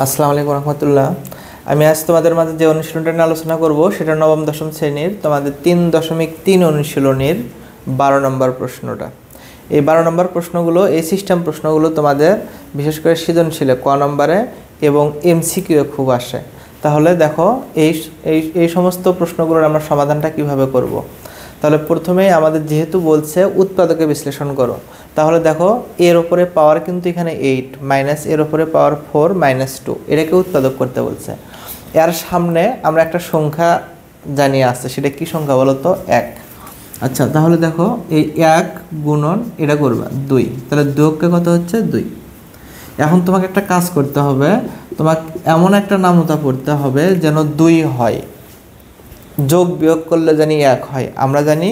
আসসালামু আলাইকুম রহমতুল্লাহ। আমি আজ তোমাদের মাঝে যে অনুশীলনটা নিয়ে আলোচনা করব সেটা নবম দশম শ্রেণীর তোমাদের 3.3 অনুশীলনীর 12 নম্বর প্রশ্নটা। এই 12 নম্বর প্রশ্নগুলো, এই সিস্টেম প্রশ্নগুলো তোমাদের বিশেষ করে সৃজনশীলে ক নম্বরে এবং এমসিকিউ খুব আসে। তাহলে দেখো এই সমস্ত প্রশ্নগুলোর আমরা সমাধানটা কিভাবে করব। তাহলে প্রথমেই আমাদের যেহেতু বলছে উৎপাদকে বিশ্লেষণ করো, তাহলে দেখো এর ওপরে পাওয়ার কিন্তু এখানে 8 মাইনাস এর ওপরে পাওয়ার 4 -2, এটাকে উৎপাদক করতে বলছে। এর সামনে আমরা একটা সংখ্যা জানিয়ে আসছে, সেটা কি সংখ্যা বলো তো? 1। আচ্ছা, তাহলে দেখো এই 1 গুণন এটা করবা 2, তাহলে 2কে কত হচ্ছে 2। এখন তোমাকে একটা কাজ করতে হবে, তোমাকে এমন একটা নামতা পড়তে হবে যেন 2 হয়, যোগ বিয়োগ করলে জানি 1 হয়। আমরা জানি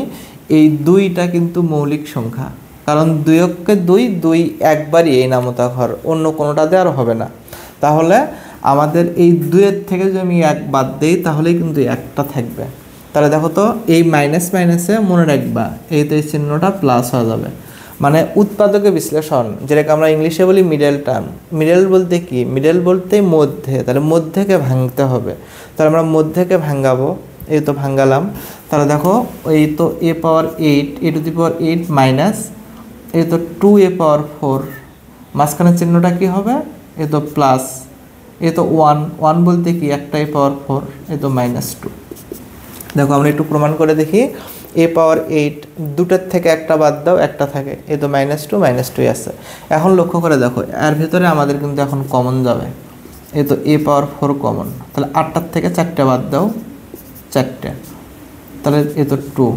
এই 2টা কিন্তু মৌলিক সংখ্যা, কারণ 2কে 2 একবারই এই নামতা ঘর, অন্য কোনোটাতে আর হবে না। তাহলে আমাদের এই 2-এর থেকে যদি আমি 1 বাদ দিই তাহলেই কিন্তু 1টা থাকবে। তাহলে দেখো তো এই মাইনাস মাইনাসে মনে রাখবা এই তো এই চিহ্নটা প্লাস হয়ে যাবে, মানে উৎপাদকে বিশ্লেষণ, যেটাকে আমরা ইংলিশে বলি মিডল টার্ম। মিডল বলতে কি? মিডল বলতে মধ্যে, তাহলে মধ্যেকে ভাঙতে হবে। তাহলে আমরা মধ্যেকে ভাঙাবো, এই তো ভাঙালাম। তাহলে দেখো এই তো a power 8, a to the power 8 minus এই তো 2a পাওয়ার 4, মাঝখানের চিহ্নটা কি হবে? এই তো প্লাস, এই তো 1 বলতে কি একটাই পাওয়ার 4, এই তো -2। দেখো আমরা একটু প্রমাণ করে দেখি। a পাওয়ার 8 দুটার থেকে একটা বাদ দাও, একটা থাকে, এই তো -2 আছে। এখন লক্ষ্য করে দেখো এর ভিতরে আমাদের কিন্তু এখন কমন যাবে, এই তো a পাওয়ার 4 কমন। তাহলে 8টার থেকে 4টে বাদ দাও, 4টে, তাহলে এই তো 2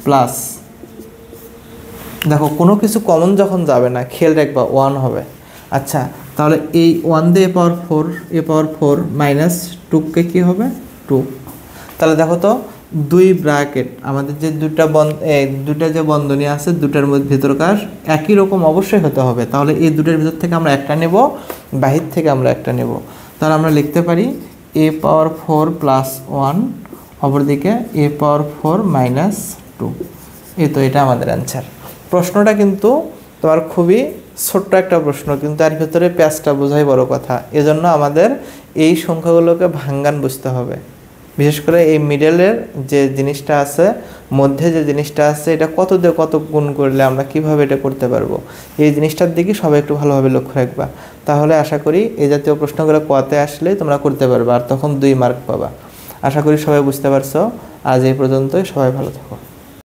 প্লাস। দেখো কোনো কিছু কমন যখন যাবে না খেয়াল রাখবা 1 হবে। আচ্ছা, তাহলে এই 1 দিয়ে a পাওয়ার 4 মাইনাস 2কে কী হবে? 2। তাহলে দেখো তো 2 ব্র্যাকেট আমাদের যে দুটা যে বন্ধনী আছে, দুটার মধ্যে ভিতরকার একই রকম অবশ্যই হতে হবে। তাহলে এই দুটার ভিতর থেকে আমরা একটা নেব, বাহির থেকে আমরা একটা নেব। তাহলে আমরা লিখতে পারি a পাওয়ার 4 প্লাস 1, অপরদিকে a পাওয়ার 4 -2। এই তো এটা আমাদের অ্যান্সার। প্রশ্নটা কিন্তু তোমার খুবই ছোট্ট একটা প্রশ্ন, কিন্তু এর ভিতরে প্যাচটা বোঝাই বড় কথা। এজন্য আমাদের এই সংখ্যাগুলোকে ভাঙ্গান বুঝতে হবে। বিশেষ করে এই মিডলের যে জিনিসটা আছে, মধ্যে যে জিনিসটা আছে, এটা কত দিয়ে কত গুণ করলে আমরা কিভাবে এটা করতে পারবো, এই জিনিসটার দিকে সবাই একটু ভালোভাবে লক্ষ্য রাখবা। তাহলে আশা করি এই জাতীয় প্রশ্নগুলো কতে আসলে তোমরা করতে পারবা, আর তখন 2 মার্ক পাবা। আশা করি সবাই বুঝতে পারছো। আজ এই পর্যন্তই, সবাই ভালো থাকো।